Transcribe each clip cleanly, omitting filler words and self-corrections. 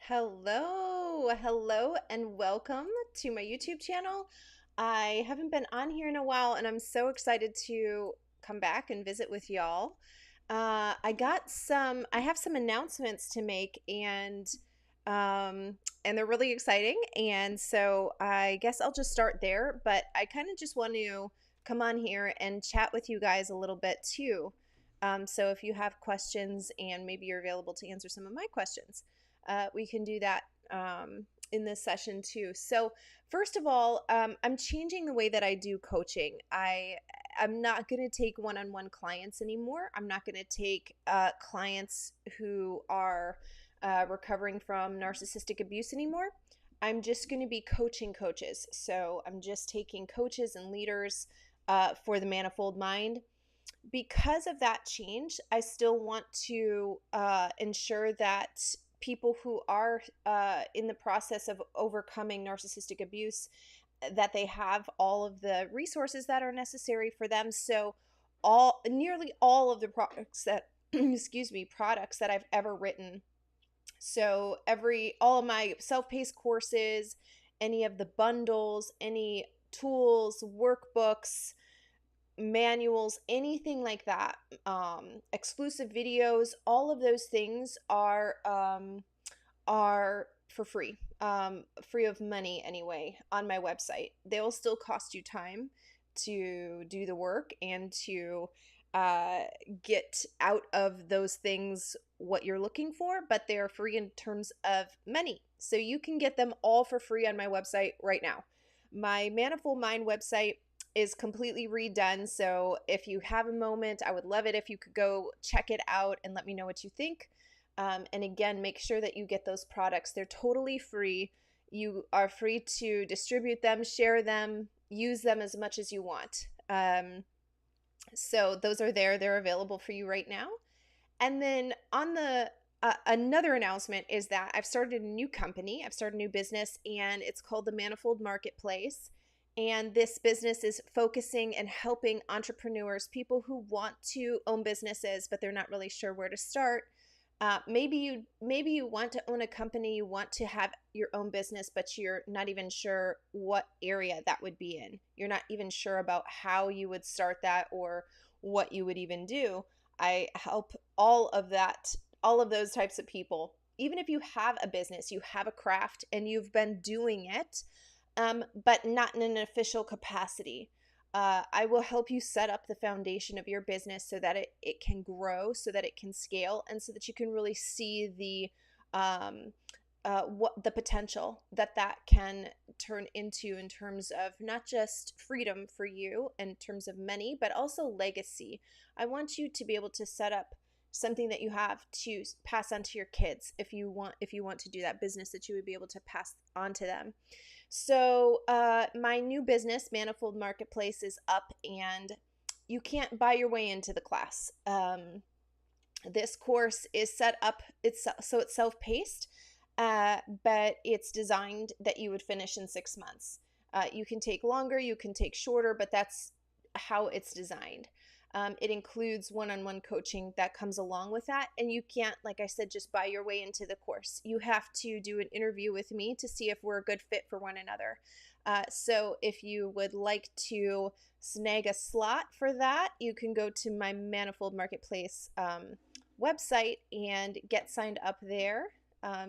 Hello, and welcome to my YouTube channel. I haven't been on here in a while, and I'm so excited to come back and visit with y'all. I have some announcements to make, and they're really exciting. And so I guess I'll just start there. But I kind of just want to come on here and chat with you guys a little bit too. So if you have questions and maybe you're available to answer some of my questions, we can do that in this session too. So first of all, I'm changing the way that I do coaching. I'm not going to take one-on-one clients anymore. I'm not going to take clients who are recovering from narcissistic abuse anymore. I'm just going to be coaching coaches. So I'm just taking coaches and leaders for the Manifold Mind. Because of that change, I still want to ensure that people who are in the process of overcoming narcissistic abuse, that they have all of the resources that are necessary for them. So nearly all of the products that products that I've ever written, so all of my self-paced courses, any of the bundles, any tools, workbooks, manuals, anything like that, exclusive videos, all of those things are for free, free of money anyway, on my website. They will still cost you time to do the work and to uh, get out of those things what you're looking for, but they're free in terms of money. So you can get them all for free on my website right now. My Manifold Mind website is completely redone. So if you have a moment, I would love it if you could go check it out and let me know what you think. And again, make sure that you get those products. They're totally free. You are free to distribute them, share them, use them as much as you want. So those are there. They're available for you right now. And then on the another announcement is that I've started a new company. I've started a new business, and it's called the Manifold Marketplace. And this business is focusing and helping entrepreneurs, people who want to own businesses, but they're not really sure where to start. Maybe you want to own a company, you want to have your own business, but you're not even sure what area that would be in. You're not even sure about how you would start that or what you would even do. I help all of those types of people. Even if you have a business, you have a craft, and you've been doing it, but not in an official capacity. I will help you set up the foundation of your business so that it can grow, so that it can scale, and so that you can really see what the potential that can turn into in terms of not just freedom for you in terms of money, but also legacy. I want you to be able to set up something that you have to pass on to your kids if you want to do that business, that you would be able to pass on to them. So my new business, Manifold Marketplace, is up, and you can't buy your way into the class. This course is set up, it's self-paced, but it's designed that you would finish in 6 months. You can take longer, you can take shorter, but that's how it's designed. It includes one-on-one coaching that comes along with that. And you can't, like I said, just buy your way into the course. You have to do an interview with me to see if we're a good fit for one another. So if you would like to snag a slot for that, you can go to my Manifold Marketplace website and get signed up there.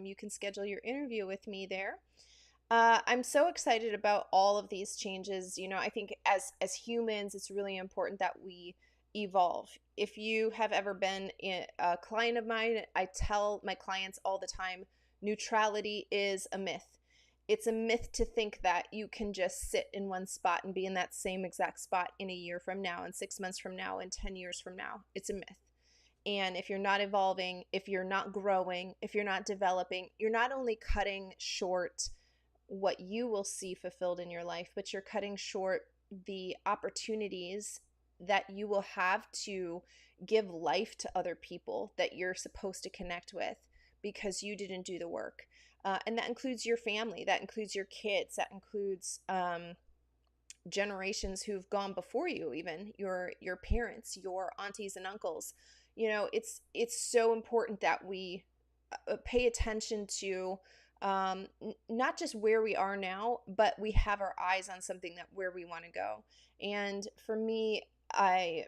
You can schedule your interview with me there. I'm so excited about all of these changes. I think as humans, it's really important that we evolve. If you have ever been a client of mine, I tell my clients all the time, neutrality is a myth. It's a myth to think that you can just sit in one spot and be in that same exact spot in a year from now, and 6 months from now, and 10 years from now. It's a myth. And if you're not evolving, if you're not growing, if you're not developing, you're not only cutting short what you will see fulfilled in your life, but you're cutting short the opportunities that you will have to give life to other people that you're supposed to connect with because you didn't do the work. And that includes your family, that includes your kids, that includes generations who've gone before you, even your parents, your aunties and uncles. It's so important that we pay attention to not just where we are now, but we have our eyes on something that where we want to go. And for me, I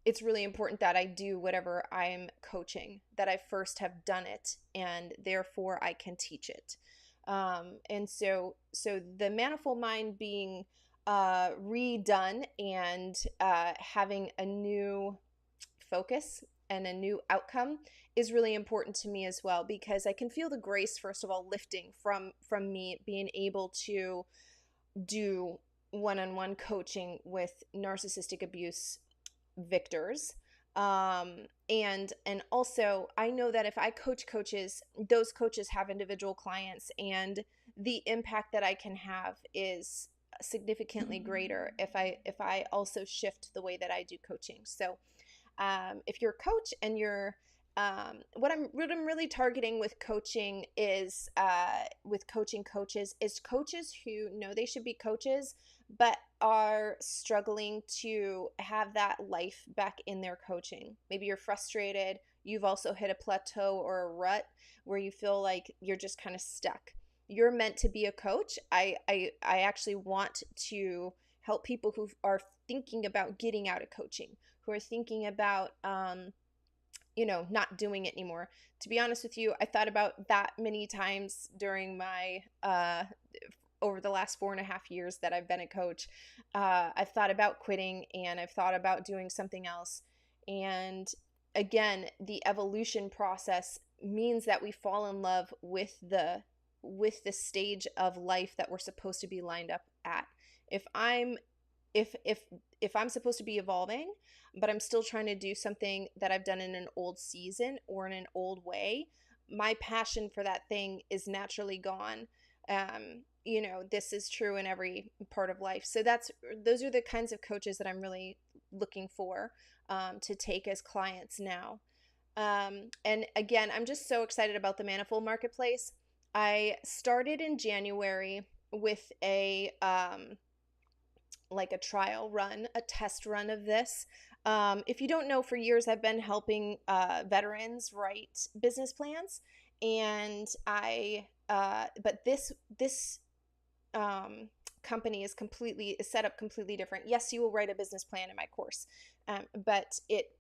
it's really important that I do whatever I'm coaching, that I first have done it, and therefore I can teach it. And so the manifold mind being redone and having a new focus and a new outcome is really important to me as well, because I can feel the grace, first of all, lifting from me being able to do one-on-one coaching with narcissistic abuse victors. And also I know that if I coach coaches, those coaches have individual clients, and the impact that I can have is significantly greater if I also shift the way that I do coaching. So if you're a coach and you're what I'm really targeting with coaching is with coaching coaches is coaches who know they should be coaches but are struggling to have that life back in their coaching. Maybe you're frustrated, you've also hit a plateau or a rut where you feel like you're just kind of stuck. You're meant to be a coach. I actually want to help people who are thinking about getting out of coaching, who are thinking about not doing it anymore. To be honest with you, I thought about that many times during my over the last 4.5 years that I've been a coach. I've thought about quitting, and I've thought about doing something else. And again, the evolution process means that we fall in love with the stage of life that we're supposed to be lined up at. If I'm supposed to be evolving, but I'm still trying to do something that I've done in an old season or in an old way, my passion for that thing is naturally gone. This is true in every part of life. So those are the kinds of coaches that I'm really looking for to take as clients now. And again, I'm just so excited about the Manifold Marketplace. I started in January with a trial run, a test run of this. If you don't know, for years I've been helping veterans write business plans, and but this company is set up completely different. Yes, you will write a business plan in my course, but it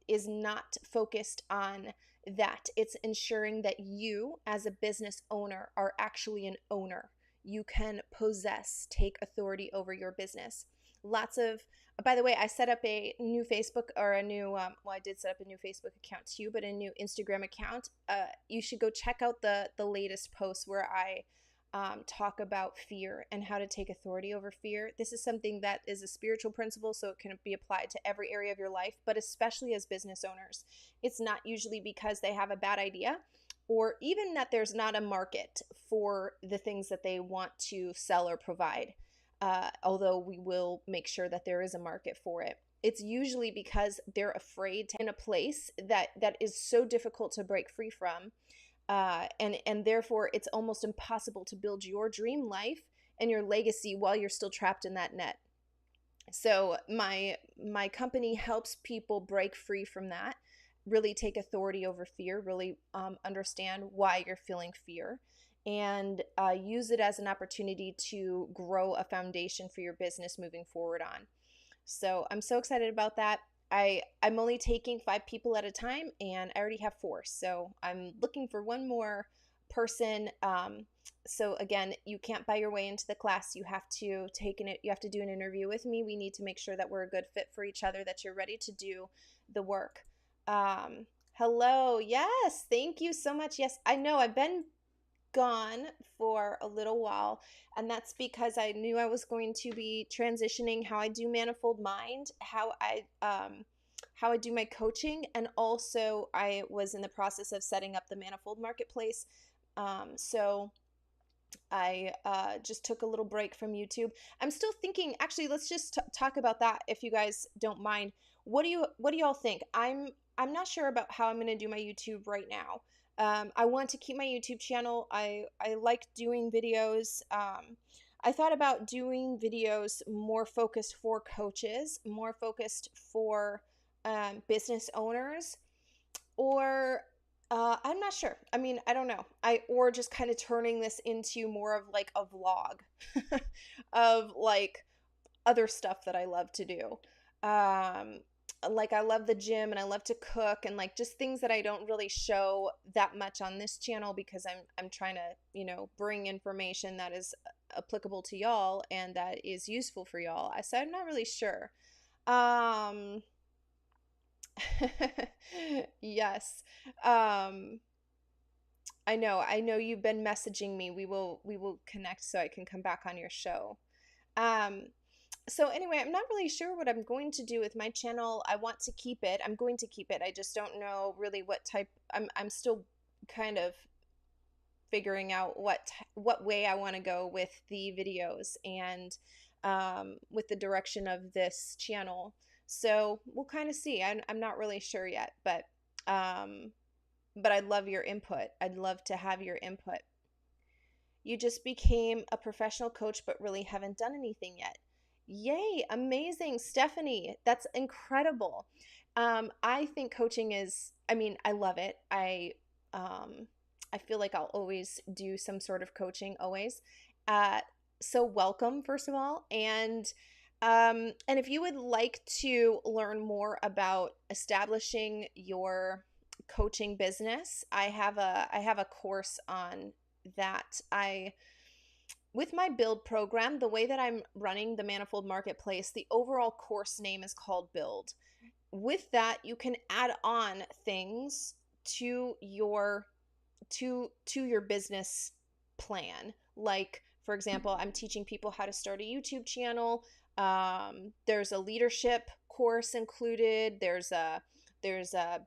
is not focused on that. It's ensuring that you, as a business owner, are actually an owner. You can take authority over your business. By the way, I set up a new Facebook or a new, I did set up a new Facebook account too, but a new Instagram account. You should go check out the latest post where I talk about fear and how to take authority over fear. This is something that is a spiritual principle, so it can be applied to every area of your life, but especially as business owners. It's not usually because they have a bad idea, or even that there's not a market for the things that they want to sell or provide, although we will make sure that there is a market for it. It's usually because they're afraid to in a place that is so difficult to break free from, and therefore it's almost impossible to build your dream life and your legacy while you're still trapped in that net. So my company helps people break free from that, really take authority over fear, really understand why you're feeling fear, and use it as an opportunity to grow a foundation for your business moving forward on. So I'm so excited about that. I'm only taking 5 people at a time, and I already have 4. So I'm looking for one more person. So again, you can't buy your way into the class. You have to you have to do an interview with me. We need to make sure that we're a good fit for each other, that you're ready to do the work. Hello. Yes. Thank you so much. Yes, I know I've been gone for a little while, and that's because I knew I was going to be transitioning how I do Manifold Mind, how I do my coaching, and also I was in the process of setting up the Manifold Marketplace. So I just took a little break from YouTube. I'm still thinking, actually, let's just talk about that if you guys don't mind. What do y'all think? I'm not sure about how I'm going to do my YouTube right now. I want to keep my YouTube channel. I like doing videos. I thought about doing videos more focused for coaches, more focused for business owners, or I'm not sure. I mean, I don't know. Or just kind of turning this into more of like a vlog of like other stuff that I love to do. Um, like I love the gym and I love to cook and like just things that I don't really show that much on this channel because I'm trying to, bring information that is applicable to y'all and that is useful for y'all. So I'm not really sure. Um, yes. Um, I know you've been messaging me. We will connect so I can come back on your show. Um, so anyway, I'm not really sure what I'm going to do with my channel. I want to keep it. I'm going to keep it. I just don't know really what type. I'm still kind of figuring out what way I want to go with the videos and with the direction of this channel. So we'll kind of see. I'm not really sure yet, um, but I'd love your input. I'd love to have your input. You just became a professional coach, but really haven't done anything yet. Yay, amazing, Stephanie. That's incredible. I think coaching is, I mean, I love it. I feel like I'll always do some sort of coaching, always. Uh, so welcome, first of all. And if you would like to learn more about establishing your coaching business, I have a course on that. I With my build program, the way that I'm running the Manifold Marketplace, the overall course name is called Build. With that, you can add on things to your business plan. Like, for example, I'm teaching people how to start a YouTube channel. There's a leadership course included. There's a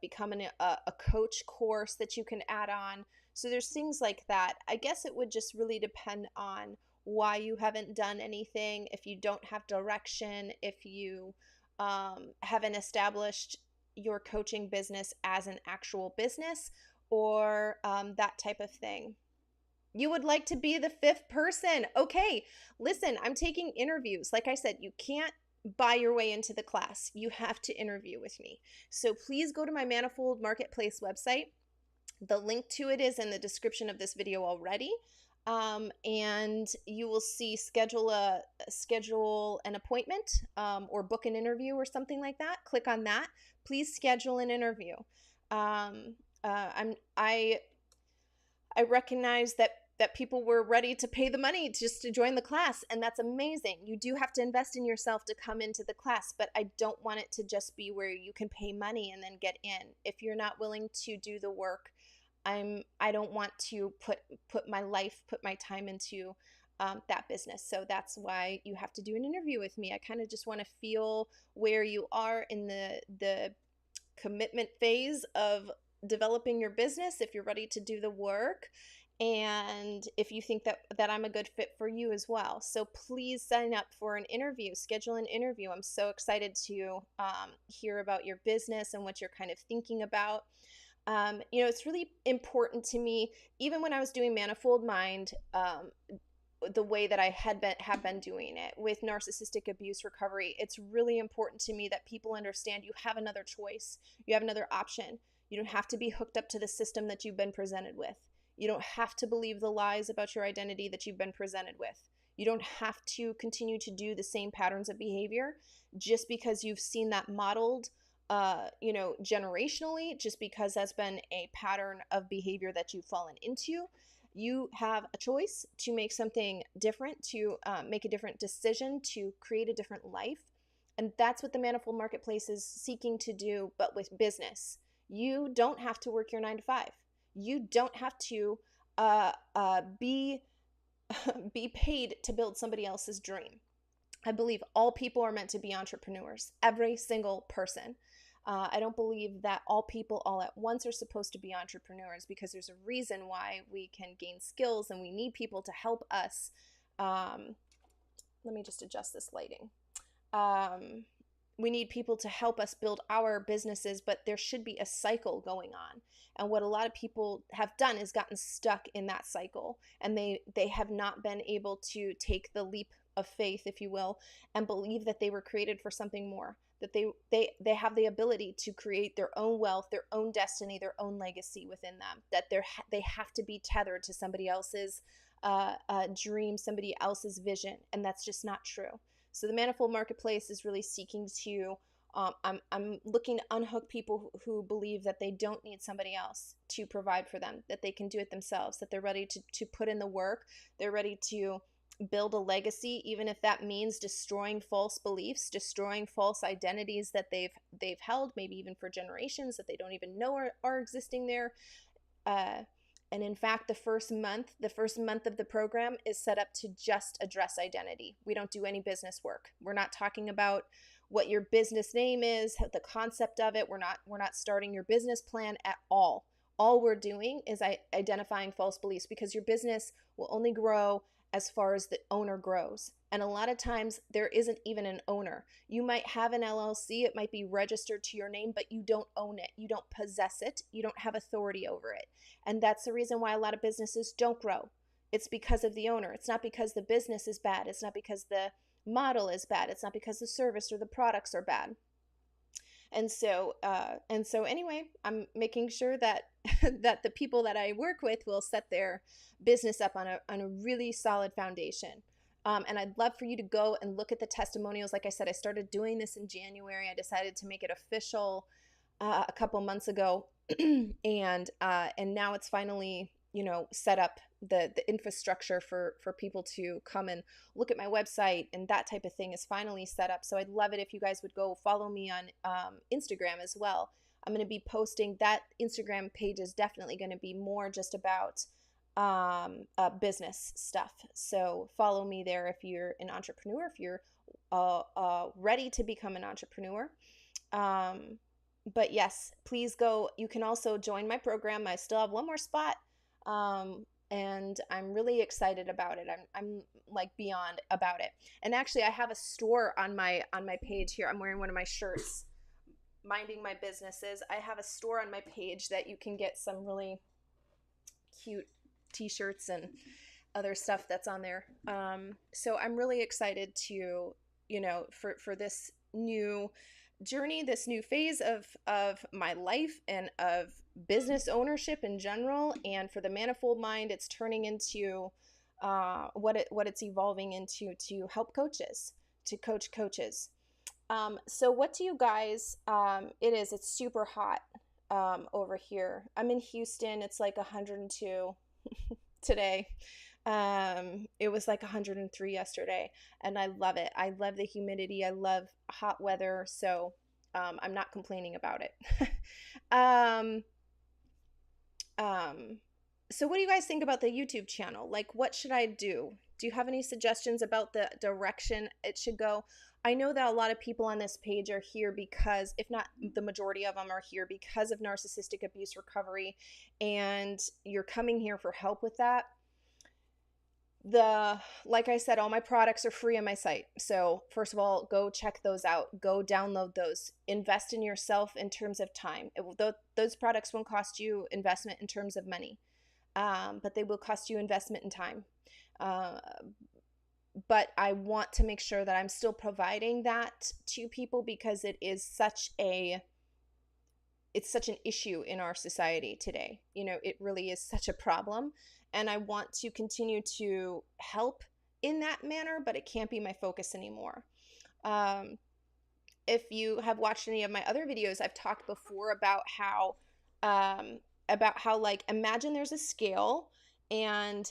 becoming a coach course that you can add on. So there's things like that. I guess it would just really depend on why you haven't done anything, if you don't have direction, if you haven't established your coaching business as an actual business, or that type of thing. You would like to be the fifth person. Okay, listen, I'm taking interviews. Like I said, you can't buy your way into the class. You have to interview with me. So please go to my Manifold Marketplace website. The link to it is in the description of this video already. And you will see schedule an appointment, or book an interview or something like that. Click on that. Please schedule an interview. Um, I recognize that people were ready to pay the money just to join the class, and that's amazing. You do have to invest in yourself to come into the class, but I don't want it to just be where you can pay money and then get in. If you're not willing to do the work, I don't want to put my life, put my time into that business. So that's why you have to do an interview with me. I kind of just want to feel where you are in the commitment phase of developing your business, if you're ready to do the work, and if you think that I'm a good fit for you as well. So please sign up for an interview, schedule an interview. I'm so excited to hear about your business and what you're kind of thinking about. It's really important to me, even when I was doing Manifold Mind, the way that I have been doing it with narcissistic abuse recovery. It's really important to me that people understand you have another choice. You have another option. You don't have to be hooked up to the system that you've been presented with. You don't have to believe the lies about your identity that you've been presented with. You don't have to continue to do the same patterns of behavior just because you've seen that modeled generationally, just because that's been a pattern of behavior that you've fallen into. You have a choice to make something different, to make a different decision, to create a different life. And that's what the Manifold Marketplace is seeking to do, but with business. You don't have to work your 9 to 5. You don't have to be be paid to build somebody else's dream. I believe all people are meant to be entrepreneurs, every single person. I don't believe that all people all at once are supposed to be entrepreneurs, because there's a reason why we can gain skills and we need people to help us. Let me just adjust this lighting. We need people to help us build our businesses, but there should be a cycle going on. And what a lot of people have done is gotten stuck in that cycle, and they have not been able to take the leap of faith, if you will, and believe that they were created for something more, that they have the ability to create their own wealth, their own destiny, their own legacy within them, that they have to be tethered to somebody else's dream, somebody else's vision, and that's just not true. So the Manifold Marketplace is really seeking to I'm looking to unhook people who believe that they don't need somebody else to provide for them, that they can do it themselves, that they're ready to put in the work, they're ready to build a legacy, even if that means destroying false beliefs, destroying false identities that they've held, maybe even for generations that they don't even know are existing there. And in fact, the first month of the program is set up to just address identity. We don't do any business work. We're not talking about what your business name is, the concept of it. We're not starting your business plan at all. All we're doing is identifying false beliefs, because your business will only grow as far as the owner grows. And a lot of times there isn't even an owner. You might have an LLC, it might be registered to your name, but you don't own it. You don't possess it. You don't have authority over it. And that's the reason why a lot of businesses don't grow. It's because of the owner. It's not because the business is bad. It's not because the model is bad. It's not because the service or the products are bad. And so anyway, I'm making sure that that the people that I work with will set their business up on a really solid foundation. And I'd love for you to go and look at the testimonials. Like I said, I started doing this in January. I decided to make it official a couple months ago, and now it's finally, set up the infrastructure for people to come and look at my website, and that type of thing is finally set up. So I'd love it if you guys would go follow me on Instagram as well. I'm going to be posting, that Instagram page is definitely going to be more just about business stuff. So follow me there if you're an entrepreneur, if you're ready to become an entrepreneur. But yes, please go. You can also join my program. I still have one more spot. And I'm really excited about it. I'm like beyond about it. And actually I have a store on my page here. I'm wearing one of my shirts, Minding My Businesses. I have a store on my page that you can get some really cute t-shirts and other stuff that's on there. So I'm really excited to, for this new journey, this new phase of my life and of business ownership in general. And for the Manifold Mind, it's turning into what it's evolving into, to help coaches, to coach coaches. So what do you guys, it's super hot over here. I'm in Houston. It's like 102 today. It was like 103 yesterday, and I love it. I love the humidity. I love hot weather. So I'm not complaining about it. So what do you guys think about the YouTube channel? Like, what should I do? Do you have any suggestions about the direction it should go? I know that a lot of people on this page are here because, if not the majority of them, are here because of narcissistic abuse recovery, and you're coming here for help with that. Like I said, all my products are free on my site. So first of all, go check those out. Go download those. Invest in yourself in terms of time. Those products won't cost you investment in terms of money, but they will cost you investment in time. But I want to make sure that I'm still providing that to people, because it's such an issue in our society today. It really is such a problem. And I want to continue to help in that manner, but it can't be my focus anymore. If you have watched any of my other videos, I've talked before about how like, imagine there's a scale, and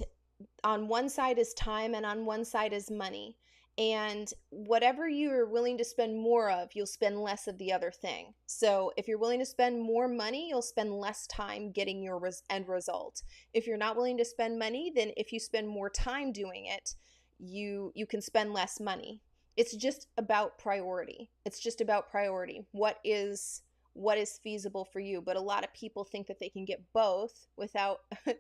on one side is time and on one side is money. And whatever you're willing to spend more of, you'll spend less of the other thing. So if you're willing to spend more money, you'll spend less time getting your end result. If you're not willing to spend money, then if you spend more time doing it, you can spend less money. It's just about priority. What is feasible for you? But a lot of people think that they can get both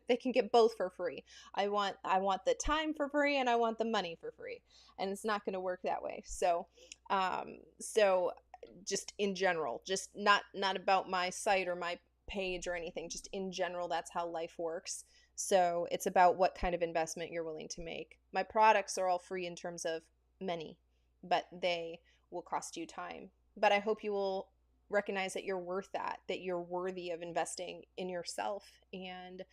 they can get both for free. I want the time for free, and I want the money for free, and it's not going to work that way. So just in general, just not about my site or my page or anything, just in general, that's how life works. So it's about what kind of investment you're willing to make. My products are all free in terms of money, but they will cost you time. but I hope you will recognize that you're worth that you're worthy of investing in yourself, and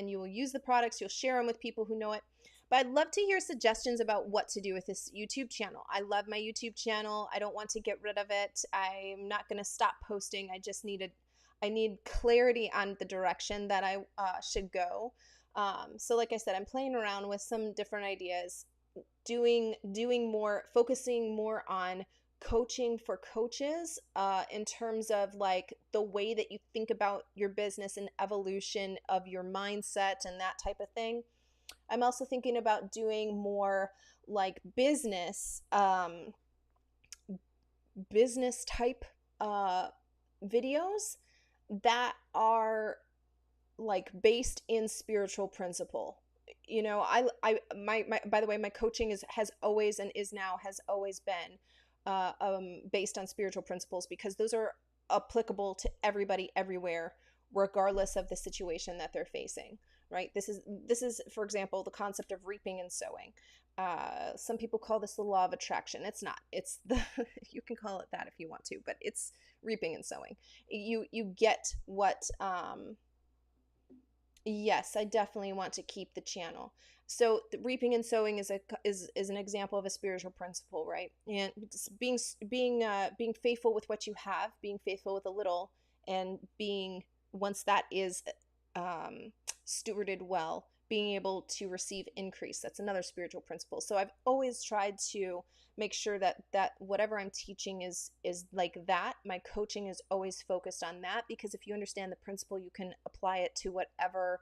you will use the products, you'll share them with people who know it. But I'd love to hear suggestions about what to do with this YouTube channel. I love my YouTube channel. I don't want to get rid of it. I'm not going to stop posting. I need clarity on the direction that I should go. So like I said, I'm playing around with some different ideas, doing more, focusing more on coaching for coaches, in terms of like the way that you think about your business and evolution of your mindset and that type of thing. I'm also thinking about doing more like business type videos that are like based in spiritual principle. You know, my by the way, my coaching has always and is now has always been based on spiritual principles, because those are applicable to everybody everywhere, regardless of the situation that they're facing. Right? This is, for example, the concept of reaping and sowing. Some people call this the law of attraction. It's not. It's the you can call it that if you want to, but it's reaping and sowing. You get what. Yes, I definitely want to keep the channel. So the reaping and sowing is an example of a spiritual principle, right? And being faithful with what you have, being faithful with a little, and being, once that is stewarded well, being able to receive increase. That's another spiritual principle. So I've always tried to make sure that whatever I'm teaching is like that. My coaching is always focused on that, because if you understand the principle, you can apply it to whatever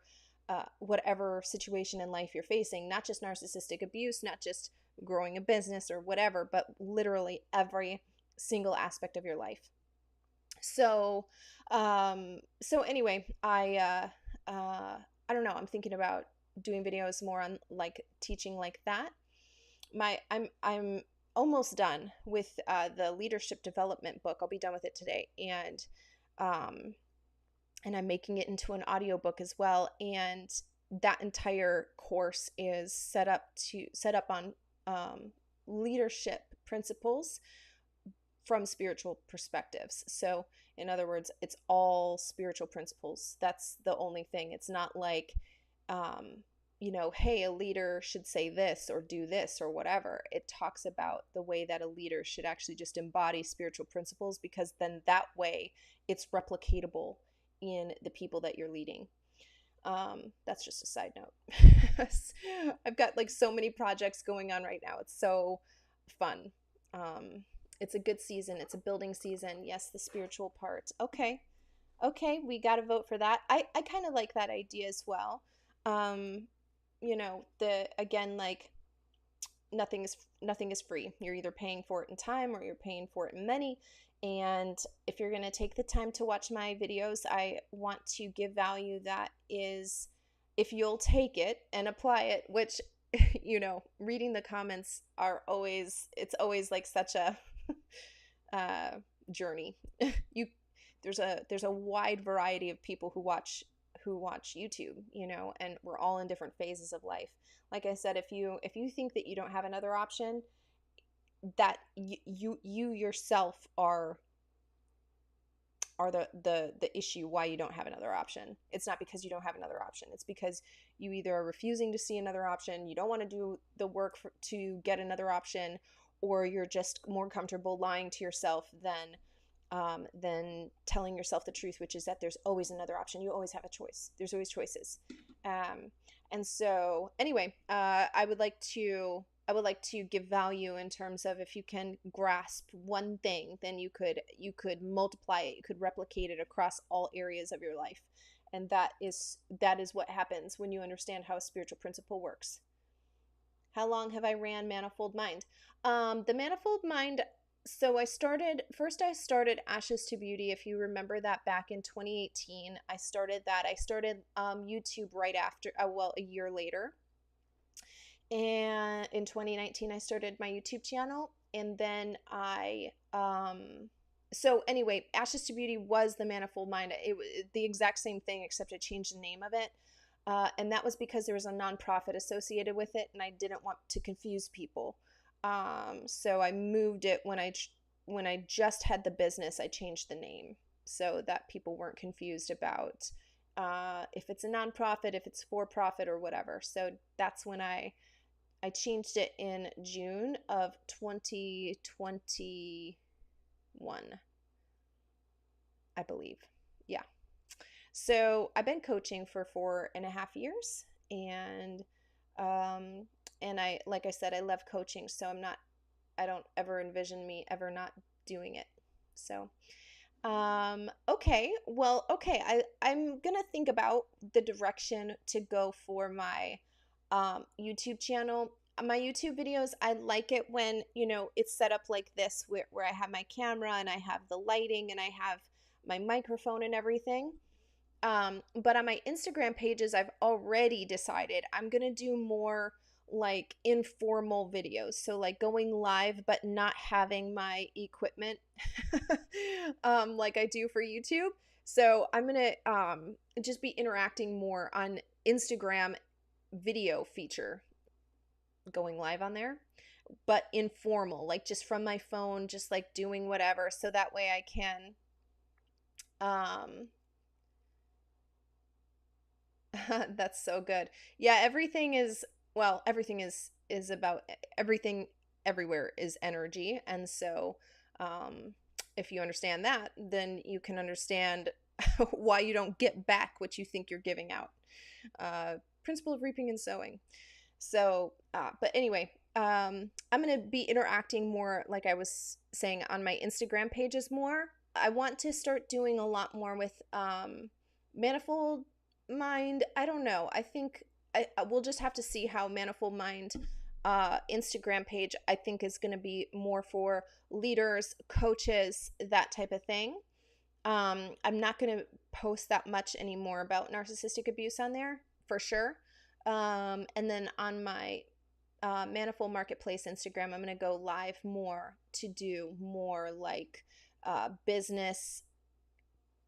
situation in life you're facing, not just narcissistic abuse, not just growing a business or whatever, but literally every single aspect of your life. So, anyway, I don't know. I'm thinking about doing videos more on like teaching like that. I'm almost done with the leadership development book. I'll be done with it today, um, and I'm making it into an audiobook as well. And that entire course is set up on leadership principles from spiritual perspectives. So in other words, it's all spiritual principles. That's the only thing. It's not like, hey, a leader should say this or do this or whatever. It talks about the way that a leader should actually just embody spiritual principles, because then that way it's replicatable in the people that you're leading. That's just a side note. I've got like so many projects going on right now. It's so fun. It's a good season. It's a building season. Yes, the spiritual part. Okay, we got to vote for that. I kind of like that idea as well. Like nothing is free. You're either paying for it in time or you're paying for it in money. And if you're going to take the time to watch my videos, I want to give value that is, if you'll take it and apply it, which, reading the comments it's always like such a journey. There's a wide variety of people who watch YouTube, and we're all in different phases of life. Like I said, if you think that you don't have another option, that you yourself are the issue why you don't have another option. It's not because you don't have another option. It's because you either are refusing to see another option, you don't want to do the work to get another option, or you're just more comfortable lying to yourself than telling yourself the truth, which is that there's always another option. You always have a choice. There's always choices. And so anyway, I would like to give value in terms of, if you can grasp one thing, then you could multiply it, you could replicate it across all areas of your life. And that is what happens when you understand how a spiritual principle works. How long have I ran Manifold Mind? The Manifold Mind, so I started Ashes to Beauty. If you remember that, back in 2018, I started that. I started YouTube right after, a year later. And in 2019, I started my YouTube channel. And then so anyway, Ashes to Beauty was the Manifold Mind. It was the exact same thing, except I changed the name of it. And that was because there was a nonprofit associated with it, and I didn't want to confuse people. So I moved it when I when I just had the business, I changed the name so that people weren't confused about if it's a nonprofit, if it's for profit or whatever. So that's when I changed it in June of 2021, I believe. Yeah. So I've been coaching for 4.5 years, um, and like I said, I love coaching. So I don't ever envision me ever not doing it. So, okay, well, okay, I'm gonna think about the direction to go for my YouTube channel. My YouTube videos, I like it when, it's set up like this, where I have my camera and I have the lighting and I have my microphone and everything. But on my Instagram pages, I've already decided I'm gonna do more like informal videos. So like going live, but not having my equipment like I do for YouTube. So I'm gonna just be interacting more on Instagram video feature, going live on there, but informal, like just from my phone, just like doing whatever. So that way I can um that's so good. Yeah, everything is about everything. Everywhere is energy, and so um if you understand that, then you can understand why you don't get back what you think you're giving out. uh Principle of reaping and sowing. So but anyway, I'm going to be interacting more, like I was saying, on my Instagram pages more. I want to start doing a lot more with Manifold Mind. I don't know. I think we'll just have to see how Manifold Mind Instagram page, I think, is going to be more for leaders, coaches, that type of thing. I'm not going to post that much anymore about narcissistic abuse on there, for sure. And then on my Manifold Marketplace Instagram, I'm going to go live more to do more like business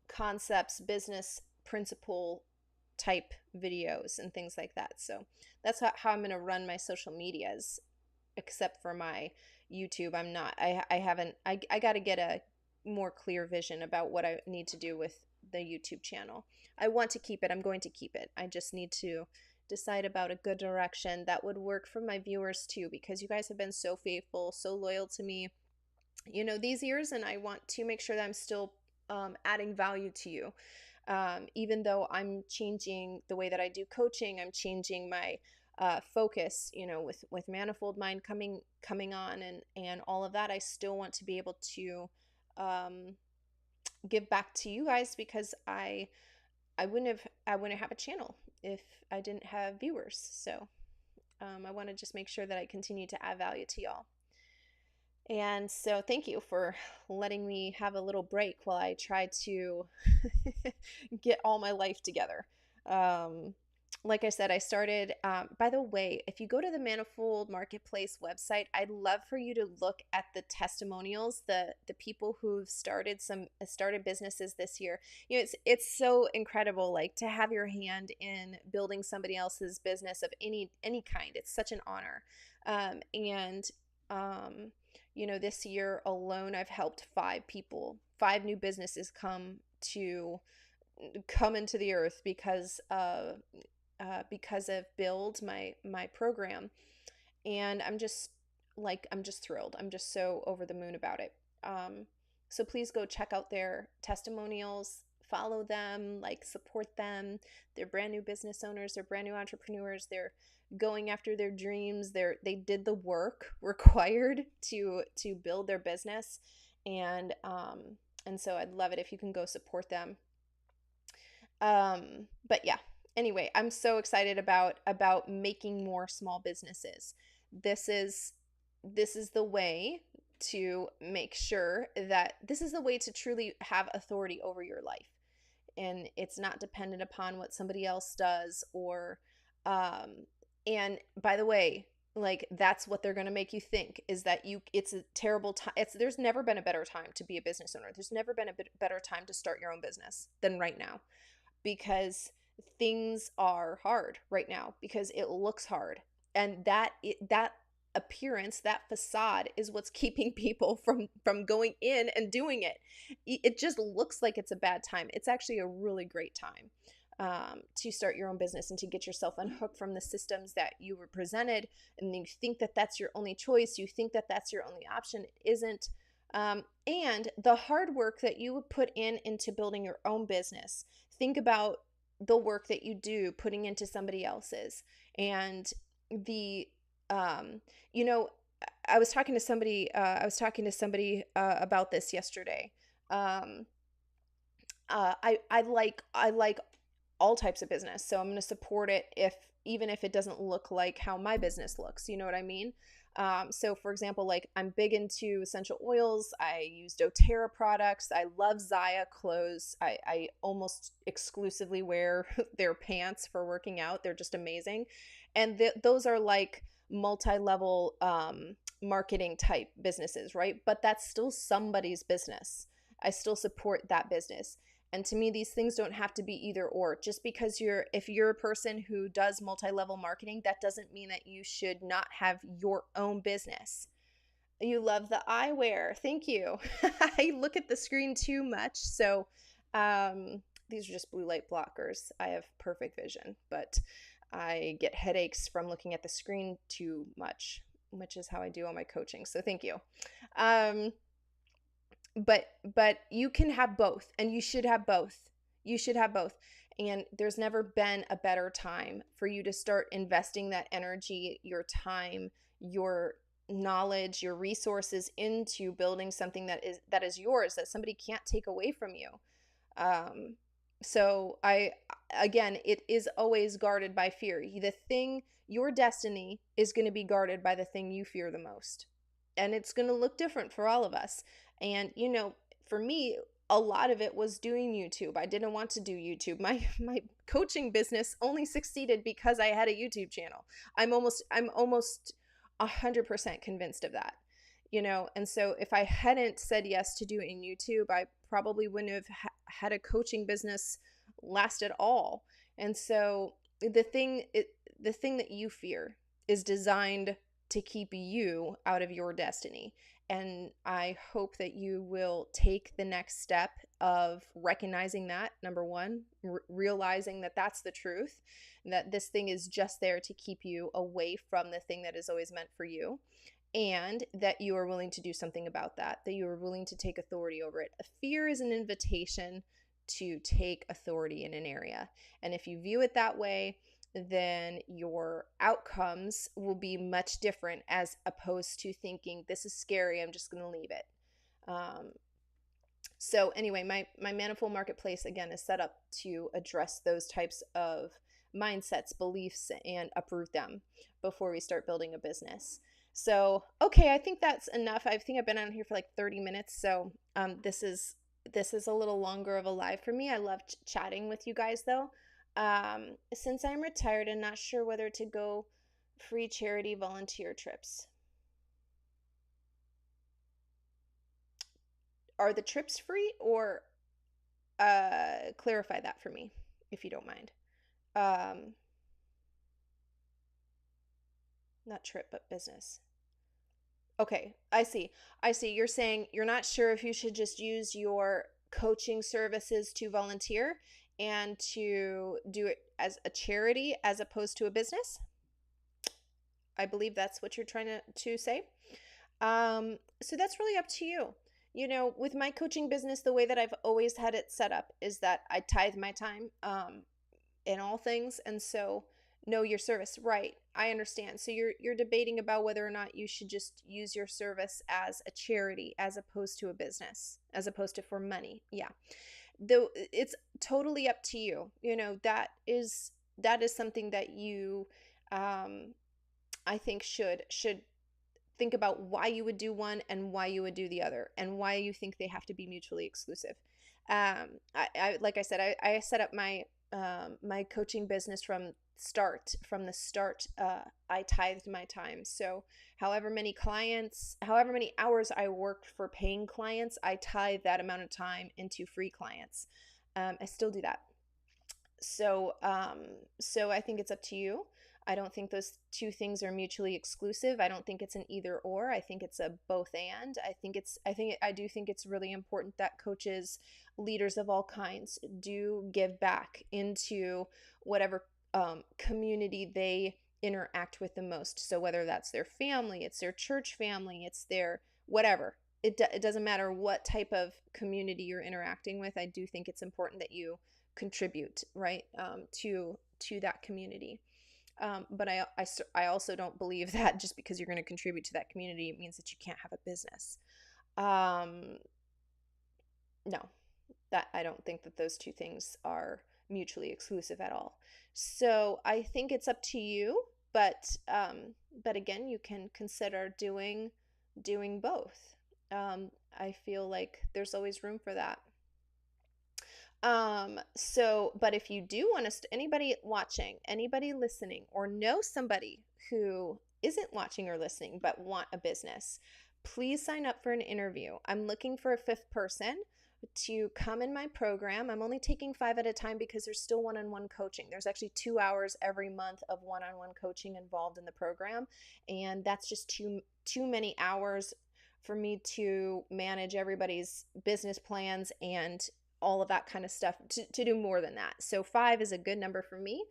concepts, business principle type videos and things like that. So that's how I'm going to run my social medias, except for my YouTube. I'm not, I haven't, I got to get a more clear vision about what I need to do with the YouTube channel. I want to keep it. I'm going to keep it. I just need to decide about a good direction that would work for my viewers too, because you guys have been so faithful, so loyal to me, these years, and I want to make sure that I'm still adding value to you. Even though I'm changing the way that I do coaching, I'm changing my focus, with Manifold Mind coming on and all of that. I still want to be able to um, give back to you guys, because I wouldn't have a channel if I didn't have viewers. So I want to just make sure that I continue to add value to y'all. And so thank you for letting me have a little break while I try to get all my life together. Like I said, I started, by the way, if you go to the Manifold Marketplace website, I'd love for you to look at the testimonials, the people who've started businesses this year. It's so incredible, like, to have your hand in building somebody else's business of any kind. It's such an honor. And this year alone, I've helped 5 new businesses come into the earth because of Build, my program. And I'm just thrilled. I'm just so over the moon about it. So please go check out their testimonials, follow them, like, support them. They're brand new business owners, they're brand new entrepreneurs, they're going after their dreams. They did the work required to build their business, and so I'd love it if you can go support them. But yeah, anyway, I'm so excited about making more small businesses. This is the way to make sure that this is the way to truly have authority over your life, and it's not dependent upon what somebody else does, or and by the way, like, that's what they're going to make you think, is that it's a terrible time. There's never been a better time to be a business owner. There's never been a better time to start your own business than right now, because things are hard right now, because it looks hard. And that appearance, that facade is what's keeping people from going in and doing it. It just looks like it's a bad time. It's actually a really great time to start your own business and to get yourself unhooked from the systems that you were presented, and you think that that's your only choice. You think that that's your only option. It isn't. And the hard work that you would put into building your own business. Think about the work that you do putting into somebody else's, and the um, you know, I was talking to somebody. About this yesterday. Um, I like all types of business, so I'm going to support it if even if it doesn't look like how my business looks. You know what I mean? So for example, like I'm big into essential oils. I use doTERRA products. I love Zaya clothes. I almost exclusively wear their pants for working out. They're just amazing. And those are like multi-level marketing type businesses, right? But that's still somebody's business. I still support that business. And to me, these things don't have to be either or. Just because if you're a person who does multi-level marketing, that doesn't mean that you should not have your own business. You love the eyewear. Thank you. I look at the screen too much. So these are just blue light blockers. I have perfect vision, but I get headaches from looking at the screen too much, which is how I do all my coaching. So thank you. Um, but you can have both, and you should have both. You should have both. And there's never been a better time for you to start investing that energy, your time, your knowledge, your resources into building something that is yours, that somebody can't take away from you. um so again, it is always guarded by fear. Your destiny is going to be guarded by the thing you fear the most, and it's going to look different for all of us. And for me, a lot of it was doing YouTube. I didn't want to do YouTube. My coaching business only succeeded because I had a YouTube channel. I'm almost 100% convinced of that. And so if I hadn't said yes to doing YouTube, I probably wouldn't have had a coaching business last at all. And so the thing that you fear is designed to keep you out of your destiny. And I hope that you will take the next step of recognizing that, number one, realizing that that's the truth, and that this thing is just there to keep you away from the thing that is always meant for you, and that you are willing to do something about that you are willing to take authority over it. A fear is an invitation to take authority in an area. And if you view it that way, then your outcomes will be much different, as opposed to thinking, this is scary, I'm just going to leave it. So anyway, my Manifold Marketplace, again, is set up to address those types of mindsets, beliefs, and uproot them before we start building a business. So, okay, I think that's enough. I think I've been on here for like 30 minutes. So this is a little longer of a live for me. I love chatting with you guys, though. Since I'm retired and not sure whether to go free charity volunteer trips. Are the trips free, or clarify that for me, if you don't mind. Not trip, but business. Okay, I see. You're saying you're not sure if you should just use your coaching services to volunteer and to do it as a charity as opposed to a business. I believe that's what you're trying to say. So that's really up to you. With my coaching business, the way that I've always had it set up is that I tithe my time in all things. And so know your service. Right. I understand. So you're debating about whether or not you should just use your service as a charity as opposed to a business, as opposed to for money. Yeah. Though it's totally up to you. That is something that you I think should think about why you would do one and why you would do the other, and why you think they have to be mutually exclusive. I like I said, I set up my my coaching business from the start. I tithed my time. So however many hours I worked for paying clients, I tithe that amount of time into free clients. I still do that. So I think it's up to you. I don't think those two things are mutually exclusive. I don't think it's an either or. I think it's a both and. I do think it's really important that coaches, leaders of all kinds, do give back into whatever community they interact with the most. So whether that's their family, it's their church family, it's their whatever. It doesn't matter what type of community you're interacting with. I do think it's important that you contribute, right, to that community. But I also don't believe that just because you're going to contribute to that community, it means that you can't have a business. Um, no, that I don't think that those two things are mutually exclusive at all. So I think it's up to you, but again, you can consider doing both. I feel like there's always room for that. But if you do want to, anybody watching, anybody listening, or know somebody who isn't watching or listening but want a business, please sign up for an interview. I'm looking for a fifth person to come in my program. I'm only taking 5 at a time because there's still one-on-one coaching. There's actually 2 hours every month of one-on-one coaching involved in the program, and that's just too many hours for me to manage everybody's business plans and all of that kind of stuff to do more than that. So 5 is a good number for me.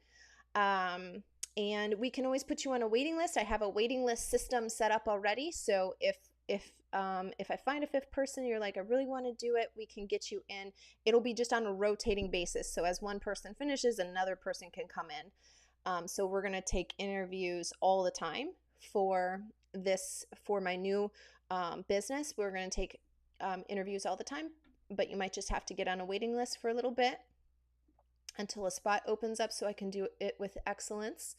And we can always put you on a waiting list. I have a waiting list system set up already. So if I find a fifth person, you're like, I really want to do it, we can get you in. It'll be just on a rotating basis. So as one person finishes, another person can come in. So we're going to take interviews all the time for my new business. We're going to take interviews all the time, but you might just have to get on a waiting list for a little bit until a spot opens up so I can do it with excellence.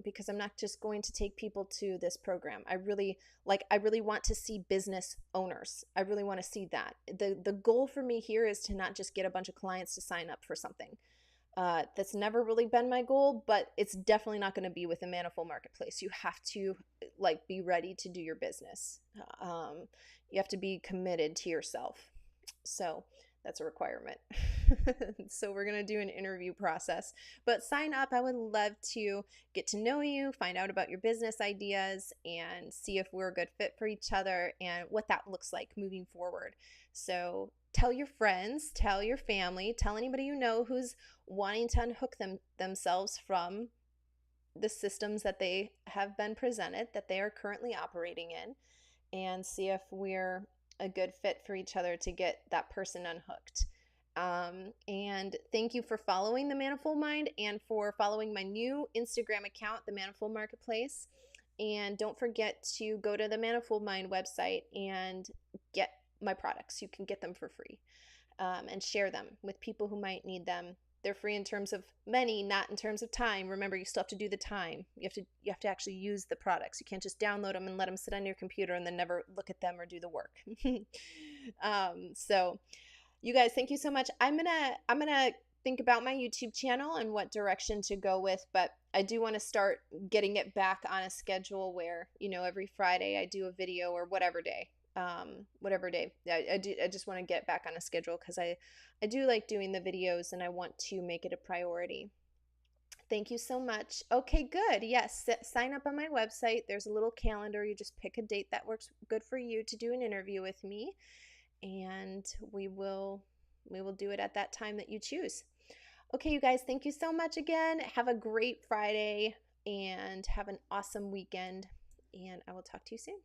Because I'm not just going to take people to this program. I really want to see business owners. I really want to see that. The goal for me here is to not just get a bunch of clients to sign up for something. That's never really been my goal, but it's definitely not going to be with the Manifold Marketplace. You have to be ready to do your business. You have to be committed to yourself. So that's a requirement. So we're going to do an interview process, but sign up. I would love to get to know you, find out about your business ideas, and see if we're a good fit for each other and what that looks like moving forward. So tell your friends, tell your family, tell anybody you know who's wanting to unhook themselves from the systems that they have been presented, that they are currently operating in, and see if we're a good fit for each other to get that person unhooked. And thank you for following the Manifold Mind and for following my new Instagram account, the Manifold Marketplace. And don't forget to go to the Manifold Mind website and get my products. You can get them for free, and share them with people who might need them. They're free in terms of money, not in terms of time. Remember, you still have to do the time. You have to actually use the products. You can't just download them and let them sit on your computer and then never look at them or do the work. So you guys, thank you so much. I'm gonna think about my YouTube channel and what direction to go with, but I do want to start getting it back on a schedule where, every Friday I do a video, or whatever day. I just want to get back on a schedule because I do like doing the videos and I want to make it a priority. Thank you so much. Okay, good. Yes, sign up on my website. There's a little calendar. You just pick a date that works good for you to do an interview with me, and we will do it at that time that you choose. Okay, you guys, thank you so much again. Have a great Friday and have an awesome weekend, and I will talk to you soon.